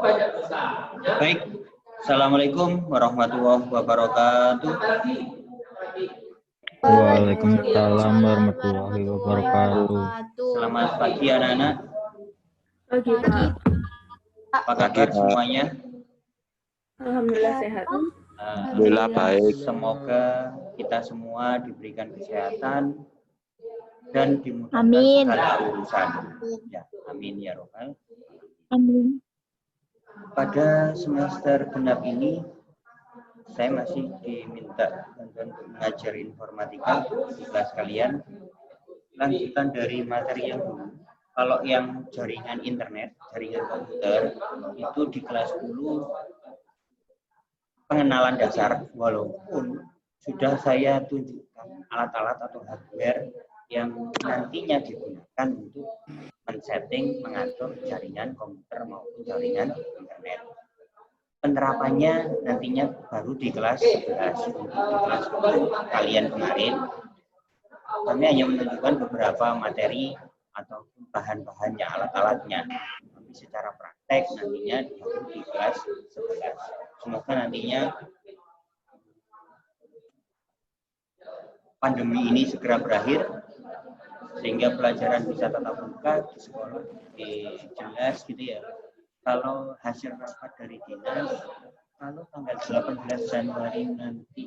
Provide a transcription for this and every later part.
Baik, Assalamualaikum warahmatullahi wabarakatuh. Waalaikumsalam warahmatullahi wabarakatuh. Selamat pagi anak-anak. Pagi, Pak. Apa kabar semuanya? Alhamdulillah sehat. Alhamdulillah baik. Semoga kita semua diberikan kesehatan dan dimudahkan Amin. segala urusan. Ya, amin ya robbal. Amin. Pada semester genap ini, saya masih diminta untuk mengajar informatika di kelas kalian. Lanjutan dari materi yang dulu. Kalau yang jaringan internet, jaringan komputer, itu di kelas 10 pengenalan dasar, walaupun sudah saya tunjukkan alat-alat atau hardware yang nantinya digunakan untuk men-setting, mengatur jaringan komputer maupun jaringan internet. Penerapannya nantinya baru di kelas 11. Untuk di kelas 10 kalian kemarin, kami hanya menunjukkan beberapa materi atau bahan-bahannya, alat-alatnya. Tapi secara praktek nantinya baru di kelas 11. Semoga nantinya pandemi ini segera berakhir, sehingga pelajaran bisa tatap muka di sekolah jelas gitu ya. Kalau hasil rapat dari dinas, kalau tanggal 18 Januari nanti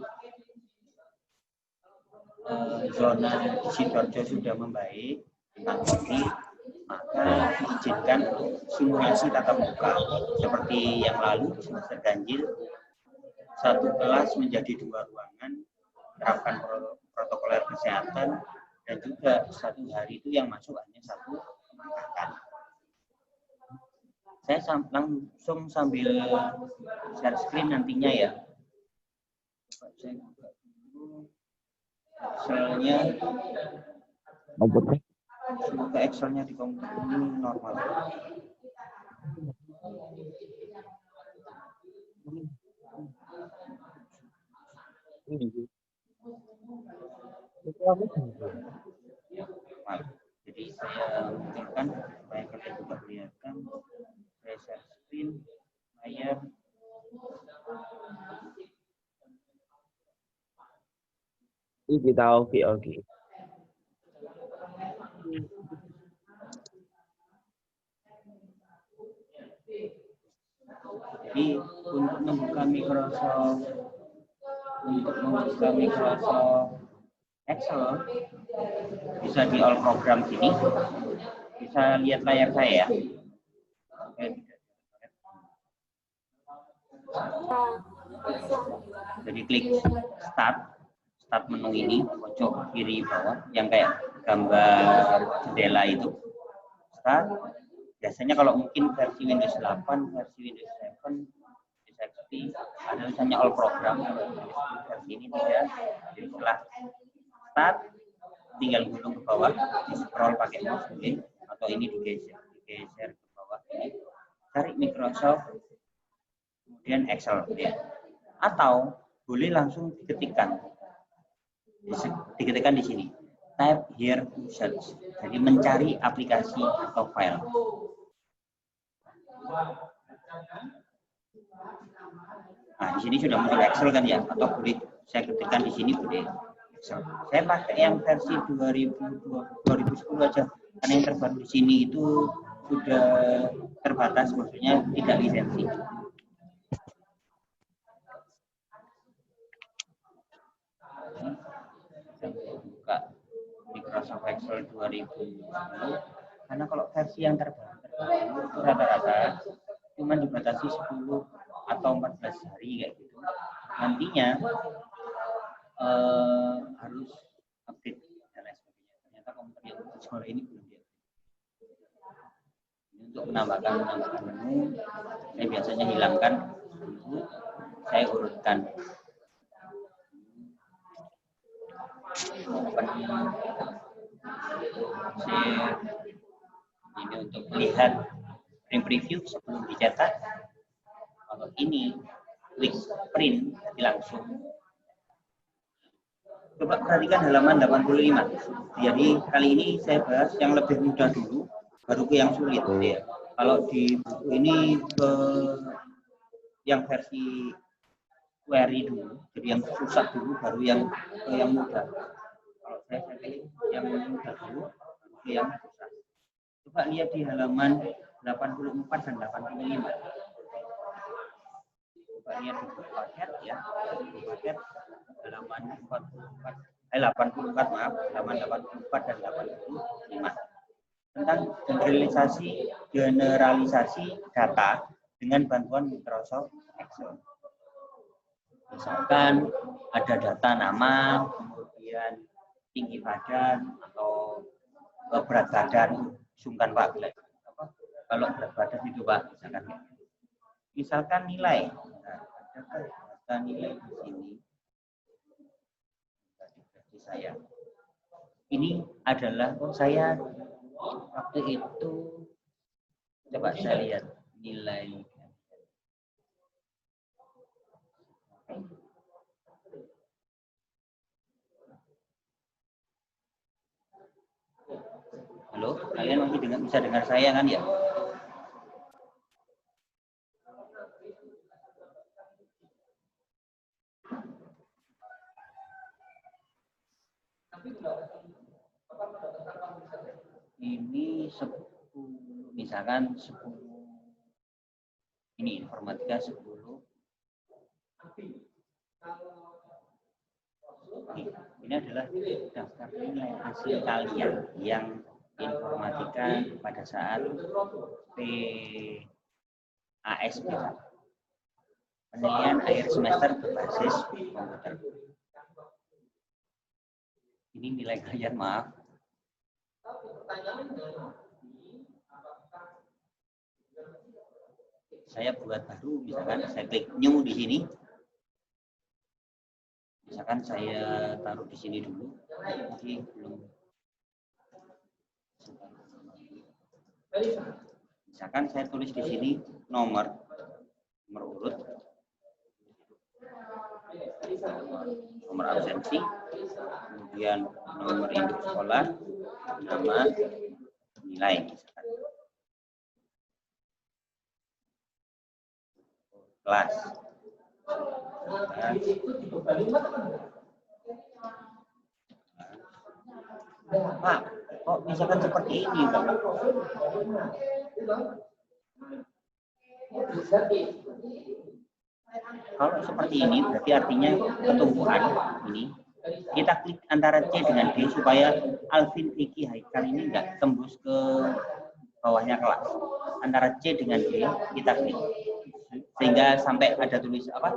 zona di Sidoarjo sudah membaik tentang COVID, maka diizinkan untuk simulasi tatap muka seperti yang lalu di semester ganjil, satu kelas menjadi 2 ruangan, menerapkan protokol kesehatan, dan juga satu hari itu yang masuk hanya 1 angkatan. Saya langsung sambil share screen nantinya ya. Saya buka dulu Excelnya. Semoga Excelnya di komputer ini normal. Jadi saya munculkan supaya kalian juga kelihatan. Saya share screen, layar. Kita oke. Jadi untuk membuka Microsoft Excel bisa di all program sini, bisa lihat layar saya ya. Jadi klik start menu ini pojok kiri bawah yang kayak gambar jendela itu. Start. Biasanya kalau mungkin versi Windows 8, versi Windows 7, Windows XP ada tulisannya all program. Versi ini tidak. Jadi setelah start tinggal gulung ke bawah, di scroll pakai mouse mungkin, atau ini digeser ke bawah ini. Cari Microsoft, kemudian Excel ya. Atau boleh langsung diketikkan di sini. Type here to search. Jadi mencari aplikasi atau file. Nah, di sini sudah muncul Excel kan ya, atau boleh saya ketikkan di sini boleh Excel. Saya pakai yang versi 2010 aja, karena yang terbaru di sini itu sudah terbatas, maksudnya tidak lisensi. Buka Microsoft Excel 2010, karena kalau versi yang terbaru itu rata-rata cuma dibatasi 10 atau 14 hari kayak gitu. Nantinya harus update dan lain sebagainya. Ternyata komputer yang di sekolah ini belum di-update. Ini untuk menambahkan menu, saya biasanya hilangkan dulu, saya urutkan. Ini untuk melihat preview sebelum dicetak. Kalau ini klik print, jadi langsung. Coba perhatikan halaman 85. Jadi kali ini saya bahas yang lebih mudah dulu, baru ke yang sulit. Ya. Kalau di buku ini ke yang versi query dulu, jadi yang susah dulu baru yang ke yang mudah. Kalau saya pilih yang mudah dulu, baru ke yang susah. Coba lihat di halaman 84 dan 85. Coba lihat di buku paket ya, buku paket halaman 84 maaf, halaman 84 dan 85 tentang generalisasi data dengan bantuan Microsoft Excel. Misalkan ada data nama, kemudian tinggi badan atau berat badan, sungkan Pak, kalau berat badan itu Pak, misalkan nilai, nah, ada data nilai di sini, di saya. Ini adalah saya waktu itu coba saya lihat nilai. Halo, kalian masih bisa dengar saya kan ya? Ini 10, misalkan 10, ini informatika 10. Ini adalah daftar nilai hasil kalian yang informatika pada saat PAS penilaian akhir semester berbasis komputer. Ini nilai kalian, maaf. Saya buat baru, misalkan saya klik new di sini. Misalkan saya taruh di sini dulu. Jadi belum. Misalkan saya tulis di sini nomor urut, nomor absensi, kemudian nomor induk sekolah, nama, nilai, misalkan. Kelas. Pak, kok misalkan seperti ini, Pak? Kalau seperti ini, berarti artinya ketumpuan ini. Kita klik antara C dengan D supaya Alvin, Vicky, Haikal ini enggak tembus ke bawahnya kelas. Antara C dengan D kita klik. Sehingga sampai ada tulis apa?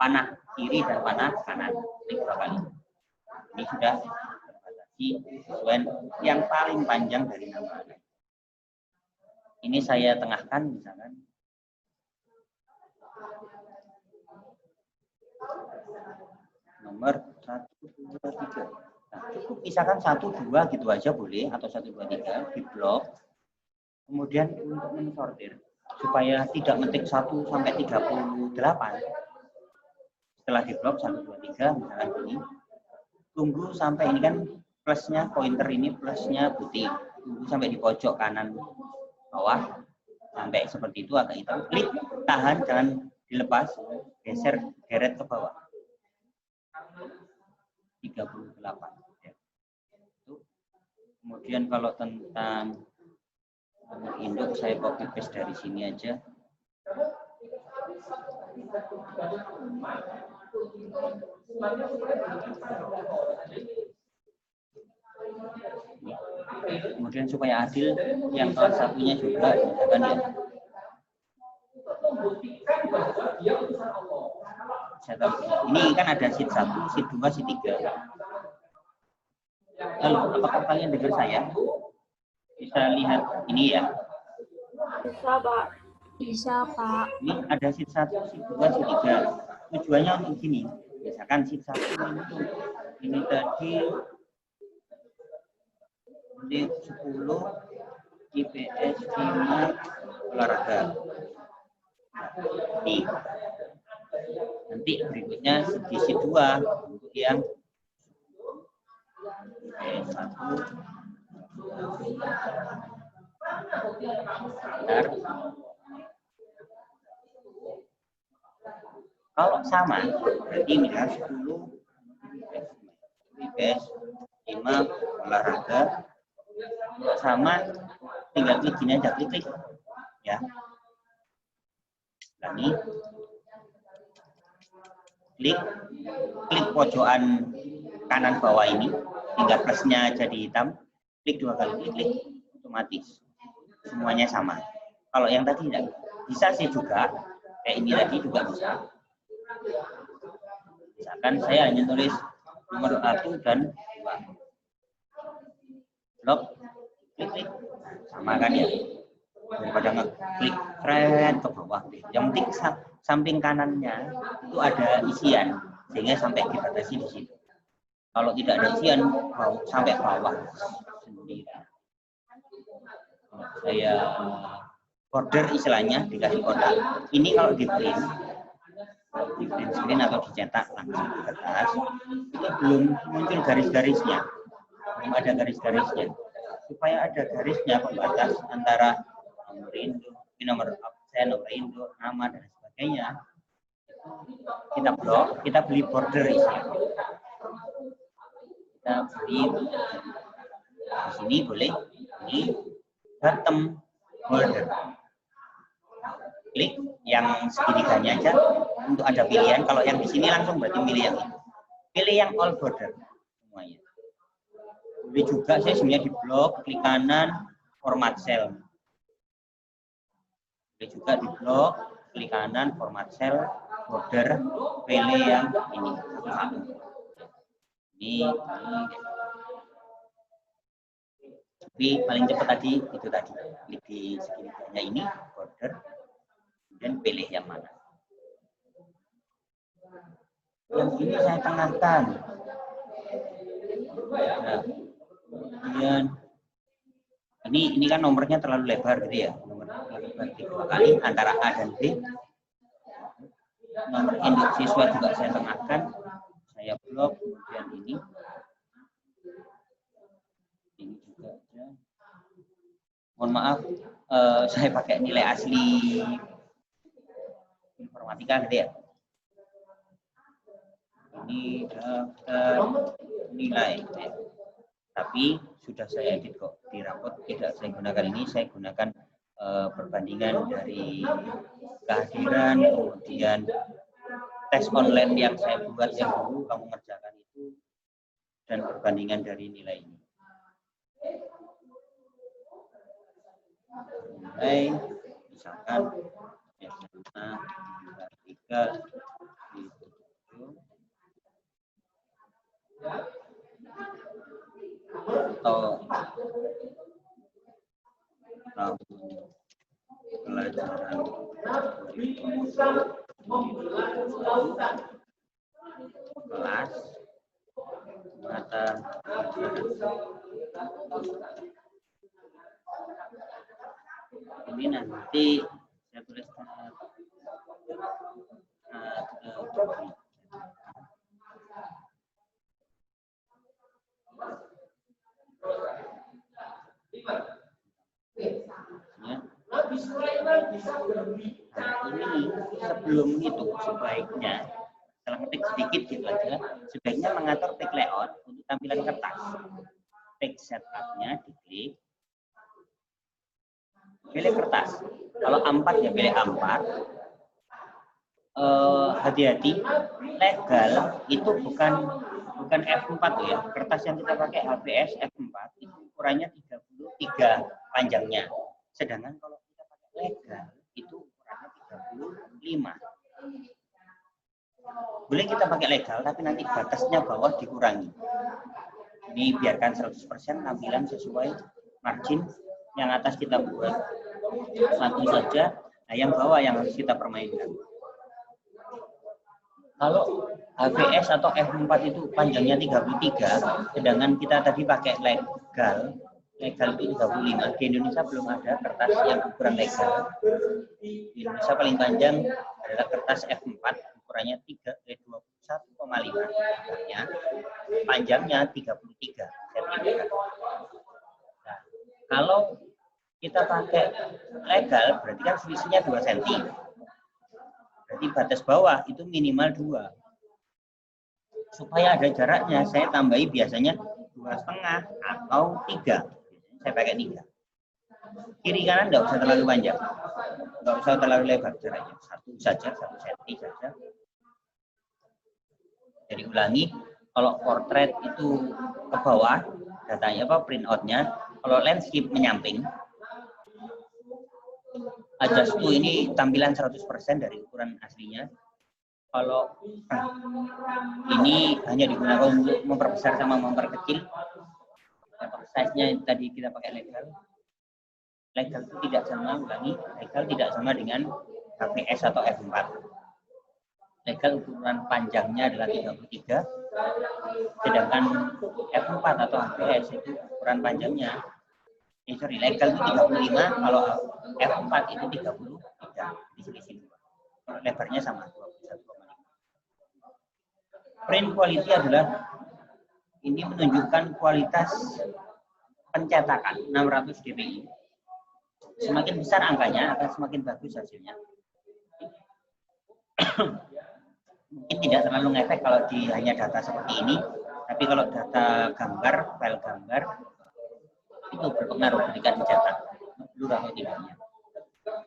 Panah kiri dan panah kanan. Klik 2 kali. Ini sudah terbatasi sesuai yang paling panjang dari nama. Ini saya tengahkan misalkan. Nomor 1, 2, 3. Nah, cukup misalkan 1, 2 gitu aja boleh, atau 1, 2, 3 di blok. Kemudian untuk mensortir supaya tidak mentik 1 sampai 38. Setelah di blok 1, 2, 3 misalkan ini. Tunggu sampai ini kan plusnya, pointer ini plusnya putih. Tunggu sampai di pojok kanan bawah. Sampai seperti itu agak hitam. Klik, tahan, jangan dilepas. Geser, geret ke bawah. 38. Ya. Kemudian kalau tentang nomor induk saya copy paste dari sini aja. Kemudian supaya adil yang kelas satunya juga misalkan ya. Ini kan ada sheet 1, sheet 2, sheet 3. Lalu apakah kalian dengar saya? Bisa lihat ini ya? Bisa, Pak. Bisa, Pak. Ini ada sheet 1, sheet 2, sheet 3. Tujuannya untuk gini. Misalkan sheet 1 ini tadi menit 10 IPS 5 olahraga. Nih. Nanti berikutnya di sheet 2 untuk yang IPS 1 Bentar. Kalau sama, berarti misal 10 WBS 5 olahraga sama, tinggal klik gini aja, klik ya. Ulangi. Klik pojokan kanan bawah ini, tinggal plusnya jadi hitam, klik 2 kali, klik otomatis semuanya sama. Kalau yang tadi tidak bisa sih juga, kayak ini tadi juga bisa. Misalkan saya hanya tulis nomor 1 dan 2. Blok, klik sama kan ya, daripada ngeklik keren ke bawah. Yang penting samping kanannya itu ada isian sehingga sampai dibatasi di situ. Kalau tidak ada isian sampai bawah sendiri. Saya border istilahnya dikasih kotak. Ini kalau di print screen atau dicetak langsung di kertas itu belum muncul garis-garisnya, belum ada garis-garisnya. Supaya ada garisnya pembatas antara nomor induk, nomor absen, nomor induk, nama dan sebagainya, kita blok, kita beli border istilahnya. Kita beli di sini boleh ini bottom border. Klik yang segitiganya aja untuk ada pilihan. Kalau yang di sini langsung berarti pilih yang ini. Pilih yang all border semuanya. Boleh juga saya sebenarnya di blok, klik kanan, format cell. Boleh juga di blok, klik kanan, format cell, border, pilih yang ini. Ini. Tapi paling cepat tadi itu tadi. Klik di segitiganya ini, border. Dan pilih yang mana. Yang ini saya tengahkan. Nah, kemudian ini kan nomornya terlalu lebar gitu ya. Nomor lebar 3 kali antara A dan B. Nomor induk siswa juga saya tengahkan. Saya blok kemudian ini. Ini juga aja. Mohon maaf, saya pakai nilai asli informatika gitu ya. Ini daftar nilai gitu ya. Tapi sudah saya edit kok di rapot, tidak saya gunakan ini, saya gunakan perbandingan dari kehadiran, kemudian tes online yang saya buat yang dulu kamu ngerjakan itu, dan perbandingan dari nilai ini. Nilai misalkan SMA 3 atau pelajaran kelas mata ini nanti saya tulis ini sebelum itu sebaiknya setelah ngetik sedikit gitu aja, sebaiknya mengatur tag layout untuk tampilan kertas. Tag setupnya diklik, pilih kertas. Kalau A4 ya pilih A4. Hati-hati, legal itu bukan F4 ya. Kertas yang kita pakai HVS F4 itu ukurannya 33 panjangnya. Sedangkan kalau kita pakai legal itu ukurannya 35. Boleh kita pakai legal tapi nanti batasnya bawah dikurangi. Ini biarkan 100% tampilan sesuai margin. Yang atas kita buat satu saja, nah yang bawah yang harus kita permainkan. Kalau HVS atau F4 itu panjangnya 33, sedangkan kita tadi pakai legal itu 35. Di Indonesia belum ada kertas yang ukuran legal. Di Indonesia paling panjang adalah kertas F4, ukurannya 21,5. Panjangnya 33 cm. Nah, kalau kita pakai legal, berarti kan selisihnya 2 cm. Berarti batas bawah itu minimal 2. Supaya ada jaraknya, saya tambahi biasanya 2,5 atau 3. Saya pakai 3. Kiri kanan enggak usah terlalu panjang. Enggak usah terlalu lebar jaraknya. 1 saja, 1 cm saja. Jadi ulangi, kalau portrait itu ke bawah, datanya apa print out-nya, kalau landscape menyamping, adjust to ini tampilan 100% dari ukuran aslinya. Kalau ini hanya digunakan untuk memperbesar sama memperkecil. Size-nya tadi kita pakai legal. Legal itu tidak sama, ulangi, legal tidak sama dengan HVS atau F4. Legal ukuran panjangnya adalah 33, sedangkan F4 atau HVS itu ukuran panjangnya, legal itu 35, kalau F4 itu 33, diselisih 2. Lebarnya sama, 21,5. Print quality adalah, ini menunjukkan kualitas pencetakan 600 dpi. Semakin besar angkanya, akan semakin bagus hasilnya. Mungkin tidak terlalu ngefek kalau di hanya data seperti ini, tapi kalau data gambar, file gambar, itu berpengaruh ketika dicetak, blur atau tidaknya.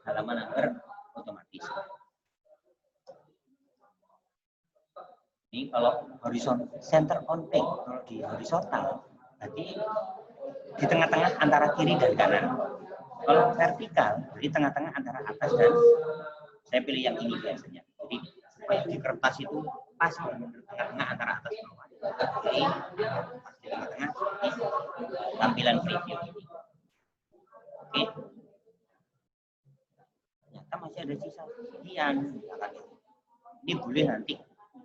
Halaman number otomatis. Ini kalau horizontal, center on page, kalau di horizontal, berarti di tengah-tengah antara kiri dan kanan. Kalau vertikal, di tengah-tengah antara atas dan, saya pilih yang ini biasanya. Jadi di kertas itu pas di tengah-tengah antara atas dan bawah. Jadi pas di tengah-tengah tampilan preview ini. Oke. Ternyata masih ada sisa sekian. Ini boleh nanti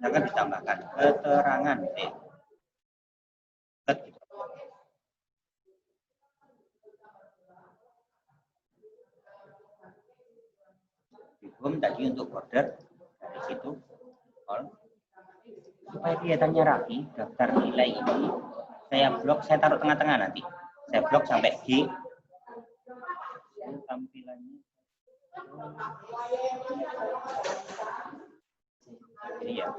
akan ditambahkan keterangan. Belum tadi untuk border dari situ all. Supaya kelihatannya rapi, daftar nilai ini saya blok, saya taruh tengah-tengah nanti. Saya blok sampai G. Tampilannya ini ya.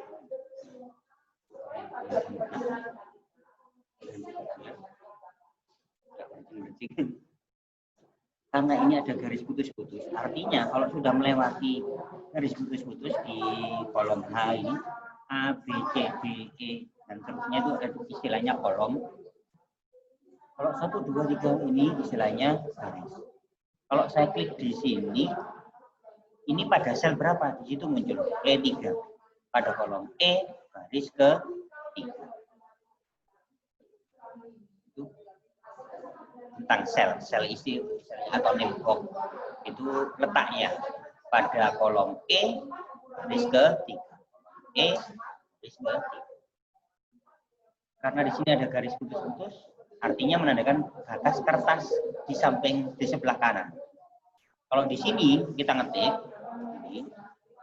Karena ini ada garis putus-putus, artinya kalau sudah melewati garis putus-putus di kolom H ini, A, B, C, D, E, dan seterusnya itu ada istilahnya kolom. Kalau 1, 2, 3 ini istilahnya garis. Kalau saya klik di sini, ini pada sel berapa? Di situ muncul E3. Pada kolom E, garis ke-3. Tentang sel isi atau name box itu letaknya pada kolom E garis ke-3. E garis ke-3. Karena di sini ada garis putus-putus, artinya menandakan batas kertas di samping di sebelah kanan. Kalau di sini kita ngetik,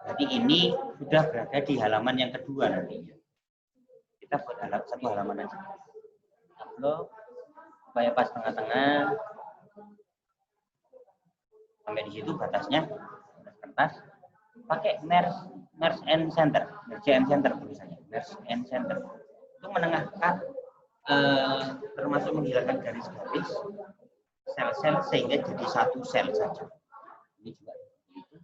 berarti ini sudah berada di halaman yang kedua nantinya. Kita buat satu halaman aja. Upload supaya pas tengah-tengah, sampai di situ batasnya kertas. Pakai merge and center tulisannya, merge and center itu menengahkan, termasuk menghilangkan garis-garis sel-sel sehingga jadi satu sel saja. Ini juga begitu.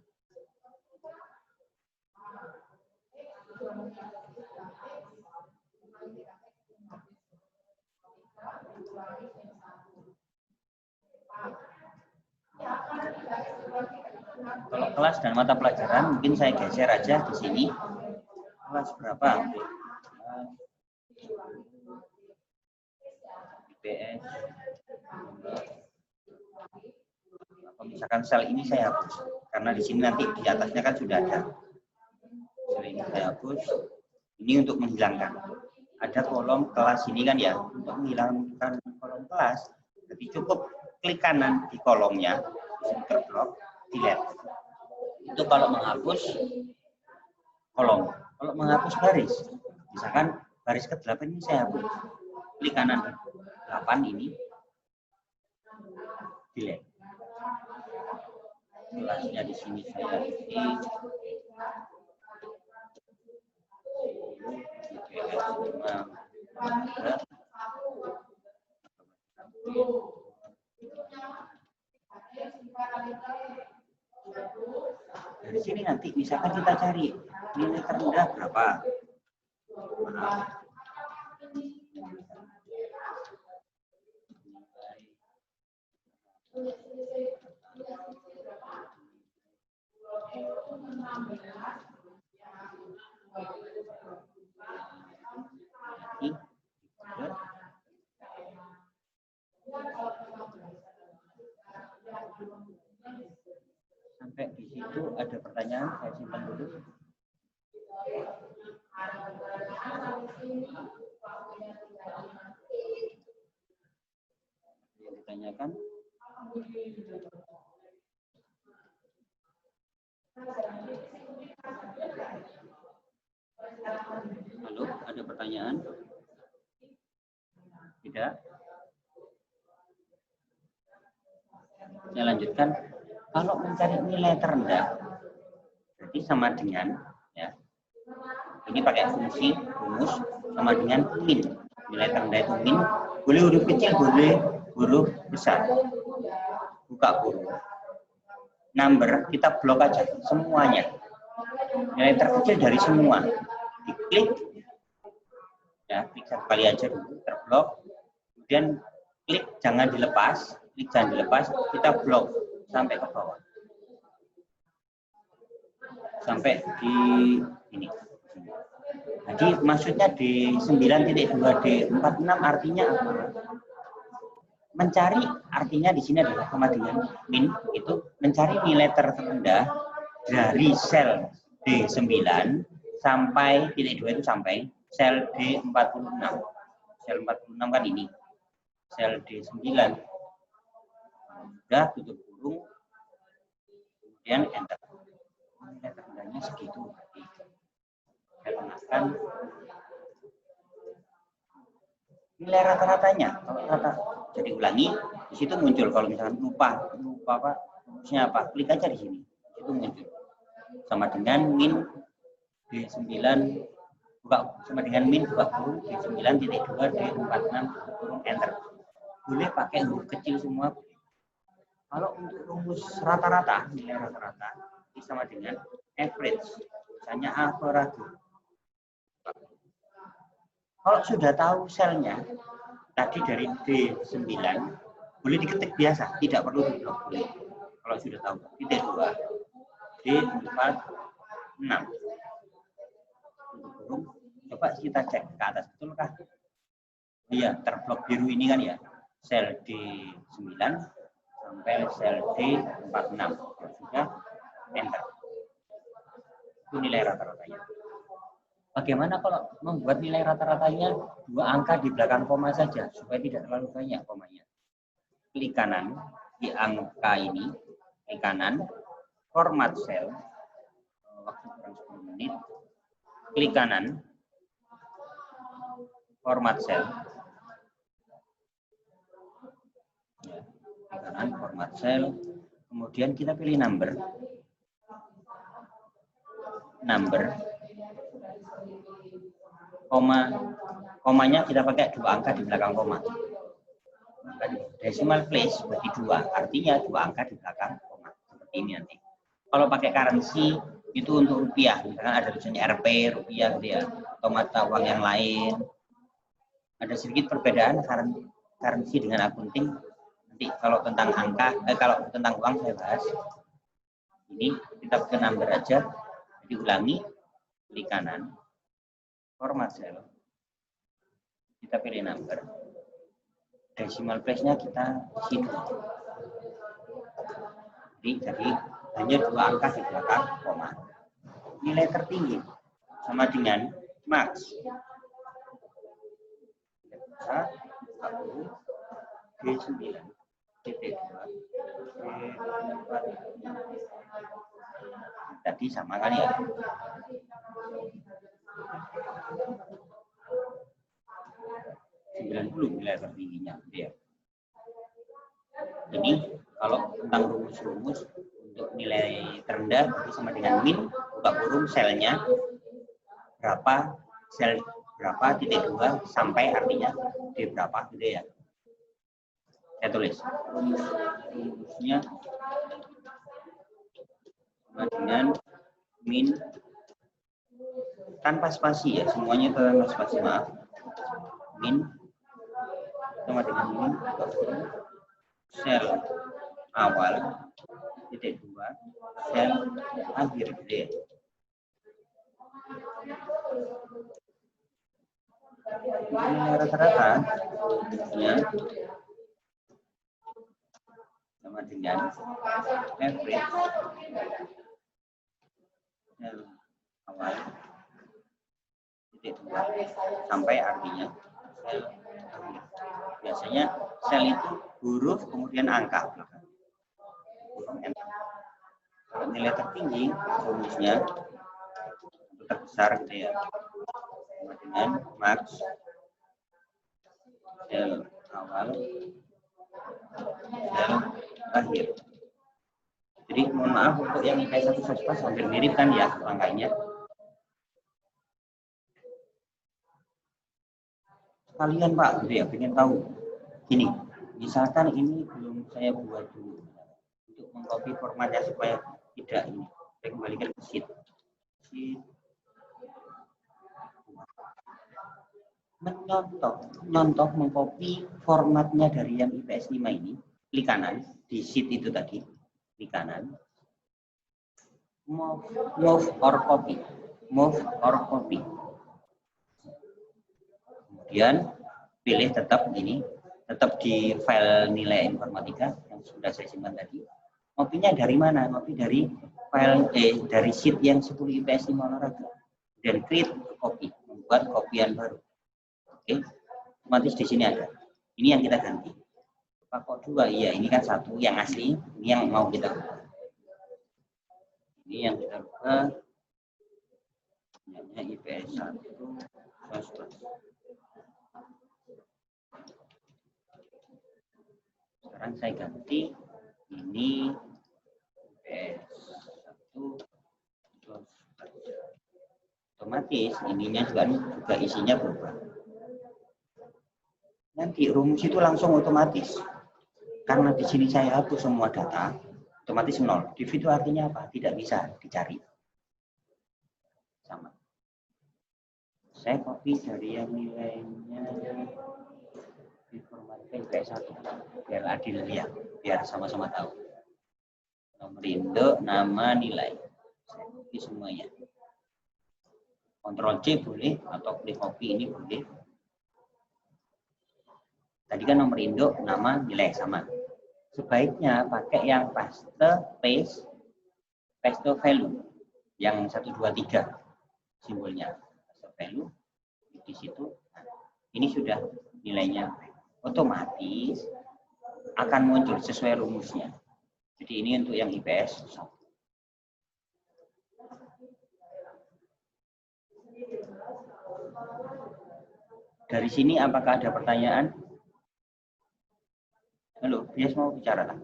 Kalau kelas dan mata pelajaran mungkin saya geser aja di sini. Kelas berapa? IPS. Kalau misalkan sel ini saya hapus karena di sini nanti di atasnya kan sudah ada. Sel ini saya hapus. Ini untuk menghilangkan. Ada kolom kelas ini kan ya, untuk menghilangkan kolom kelas, jadi cukup klik kanan di kolomnya, terblok, delete. Itu kalau menghapus kolom. Kalau menghapus baris, misalkan baris ke-8 ini saya hapus, klik kanan 8 ini, delete. kelasnya di sini saya ketik dari sini nanti misalkan kita cari nilai terendah berapa. Maaf. Sampai di situ ada pertanyaan, saya simpan dulu. Yang ditanyakan. Halo, ada pertanyaan? Tidak? Saya lanjutkan. Kalau mencari nilai terendah, berarti sama dengan, ya, ini pakai fungsi rumus sama dengan min. Nilai terendah itu min, boleh huruf kecil, boleh huruf besar. Buka kurung. Number kita blok aja semuanya. Nilai terkecil dari semua. Diklik, ya, klik satu kali aja dulu, terblok. Kemudian klik jangan dilepas, kita blok sampai ke bawah. Sampai di ini. Jadi maksudnya di 9.2D46 artinya apa? Mencari artinya di sini adalah sama dengan min, itu mencari nilai terendah dari sel D9 sampai titik 2 itu sampai sel D46. Sel 46 kan ini. Sel D9. Udah tutup kurung. Kemudian enter. Nilai terendahnya segitu. Saya tengahkan nilai rata-ratanya. Kalau rata, jadi ulangi. Di situ muncul. Kalau misalkan lupa apa, rumusnya apa, klik aja di sini. Itu muncul. Sama dengan min D9 buka sama dengan min buka kurung D9.2 D46 kurung enter. Boleh pakai huruf kecil semua. Kalau untuk rumus rata-rata, nilai rata-rata ini sama dengan average. Misalnya average. Kalau sudah tahu selnya, tadi dari D9, boleh diketik biasa, tidak perlu diblok. Boleh. Kalau sudah tahu, titik 2, D46. Coba kita cek ke atas, betulkah? Iya, terblok biru ini kan ya, sel D9 sampai sel D46. Sudah, enter. Itu nilai rata-ratanya. Bagaimana kalau membuat nilai rata-ratanya 2 angka di belakang koma saja, supaya tidak terlalu banyak komanya? Klik kanan di angka ini, klik kanan, format sel, waktu kurang 10 menit, klik kanan, format sel, ya, klik kanan, format sel, kemudian kita pilih number, komanya kita pakai 2 angka di belakang koma. Decimal place bagi 2, artinya 2 angka di belakang koma. Seperti ini nanti. Kalau pakai currency itu untuk rupiah, misalkan ada tulisannya Rp, rupiah, gitu ya, atau mata uang yang lain. Ada sedikit perbedaan currency dengan akunting. Nanti kalau tentang angka, kalau tentang uang saya bahas. Ini kita pakai number aja. Diulangi, klik kanan, format sel, kita pilih number, decimal place-nya kita isi dulu. Jadi hanya 2 angka di belakang koma. Nilai tertinggi sama dengan max. D9, titik 2, tadi sama kan ya? Nilai tertingginya, ya. Ini kalau tentang rumus-rumus Untuk nilai terendah itu sama dengan min, buka kurung selnya berapa, sel berapa, titik 2 sampai artinya di berapa gitu ya. Saya tulis rumusnya sama dengan min tanpa spasi ya, semuanya tanpa spasi, maaf. Min sama dengan min buka kurung sel awal titik 2 sel akhir gitu ya. Nilai rata-rata ya sama dengan average sel awal titik 2 sampai artinya sel akhir. Biasanya sel itu huruf kemudian angka. Kalau nilai tertinggi rumusnya terbesar gitu ya, sama dengan max sel awal sel akhir. Jadi mohon maaf untuk yang IPS 1 sospas hampir mirip kan ya angkanya. Kalian Pak gitu ya, pengen tahu gini, misalkan ini belum saya buat dulu untuk mengcopy formatnya supaya tidak ini, saya kembalikan ke sheet menyontoh mengcopy formatnya dari yang IPS 5 ini, klik kanan di sheet itu tadi, klik kanan move or copy, kemudian pilih tetap ini, tetap di file nilai informatika yang sudah saya simpan tadi. Ngopinya dari mana? Ngopi dari file dari sheet yang 10 IPS 5 olahraga. Dan create copy, membuat kopian baru. Oke, otomatis di sini ada. Ini yang kita ganti. Pak kok 2? Iya, ini kan 1 yang asli, ini yang mau kita ubah. Ini yang kita ubah. Hanya IPS 1 sospas. Sekarang saya ganti ini IPS 1 otomatis ininya juga isinya berubah. Nanti rumus itu langsung otomatis. Karena di sini saya hapus semua data, otomatis 0. Div itu artinya apa? Tidak bisa dicari. Sama. Saya copy dari yang nilainya informatika IPS 1 biar adil ya, biar sama-sama tahu. Nomor induk, nama, nilai. Saya copy semuanya. Ctrl C boleh atau klik copy ini boleh. Tadi kan nomor induk, nama, nilai sama. Sebaiknya pakai yang paste value yang 1 2 3 simbolnya. Paste value di situ. Ini sudah nilainya, otomatis akan muncul sesuai rumusnya. Jadi ini untuk yang IPS 1. Dari sini apakah ada pertanyaan? Halo, Bias mau bicara lah.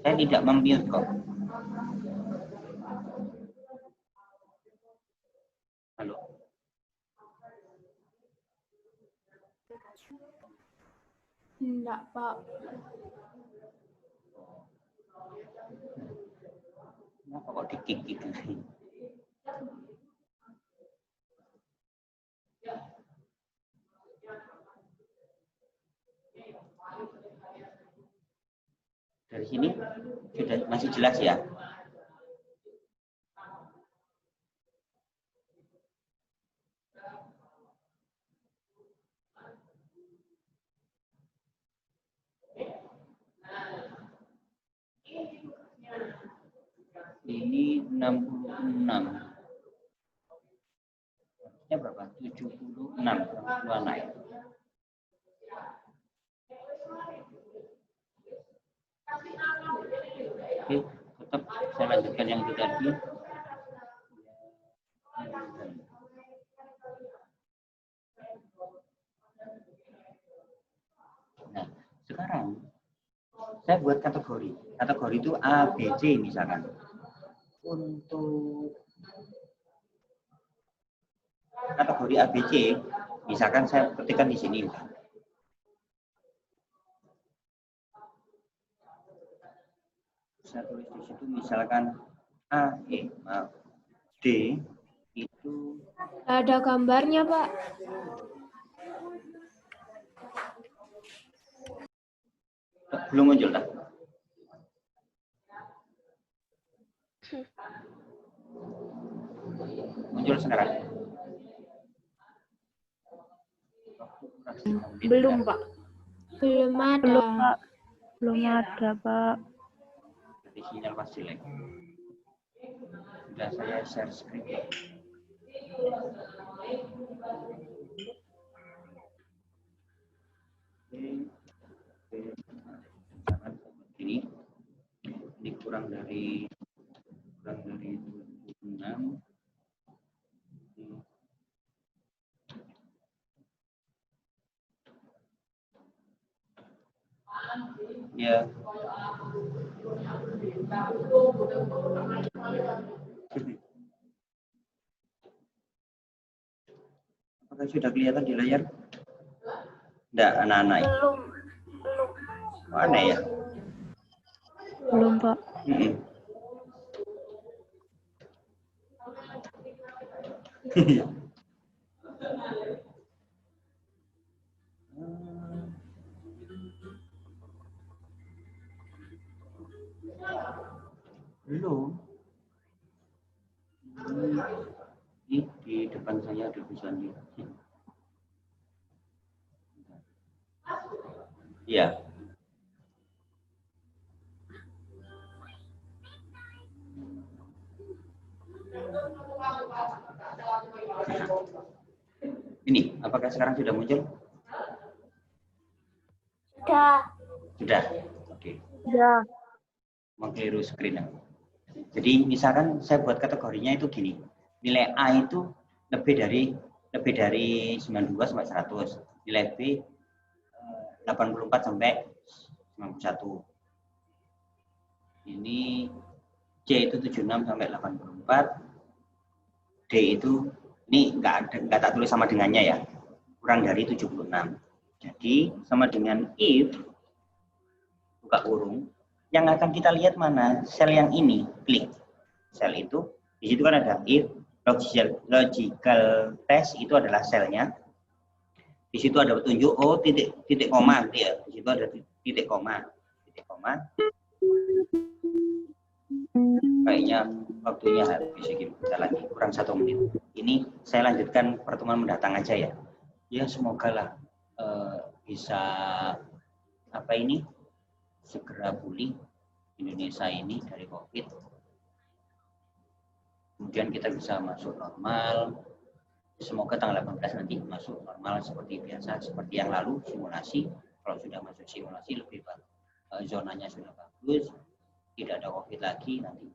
Saya tidak mem-mute kok. Halo. Enggak, Pak. Kenapa kok di-kick gitu sih? Dari sini sudah masih jelas ya? Ini 66. Harusnya berapa? 76. Dua naik. Oke, tetap saya lanjutkan yang itu tadi. Nah, sekarang saya buat kategori. kategori itu A, B, C misalkan. Untuk kategori A, B, C, misalkan saya ketikkan di sini. Saya tulis di situ misalkan A, D itu Ada gambarnya, Pak. belum muncul dah. Muncul sekarang. Belum, Pak. Belum ada. Belum, Pak. Belum ada, Pak. Jadi sinyal masih jelek. Sudah saya share screen. Ini kurang dari 6. Ya. Apakah sudah kelihatan di layar? Enggak, anak-anak. Belum. Mana ya? Belum, Pak. Belum. Ini di depan saya ada tulisannya. Iya. Ini, apakah sekarang sudah muncul? Sudah. Oke. Ya. Mengkeliru screen. Jadi misalkan saya buat kategorinya itu gini. Nilai A itu lebih dari 92 sampai 100. Nilai B 84 sampai 91. Ini C itu 76 sampai 84. D itu ini enggak tak tulis sama dengannya ya. Kurang dari 76. Jadi sama dengan if buka kurung, yang akan kita lihat mana? Sel yang ini, klik. Sel itu, di situ kan ada if, logical test itu adalah selnya. Di situ ada petunjuk, oh titik koma, ya. Di situ ada titik koma. Kayaknya waktunya habis kita lagi, kurang 1 menit. Ini saya lanjutkan pertemuan mendatang aja ya. Ya semoga lah bisa segera pulih Indonesia ini dari COVID. Kemudian kita bisa masuk normal. Semoga tanggal 18 nanti masuk normal seperti biasa, seperti yang lalu simulasi. Kalau sudah masuk simulasi lebih bagus, zonanya sudah bagus, tidak ada COVID lagi, nanti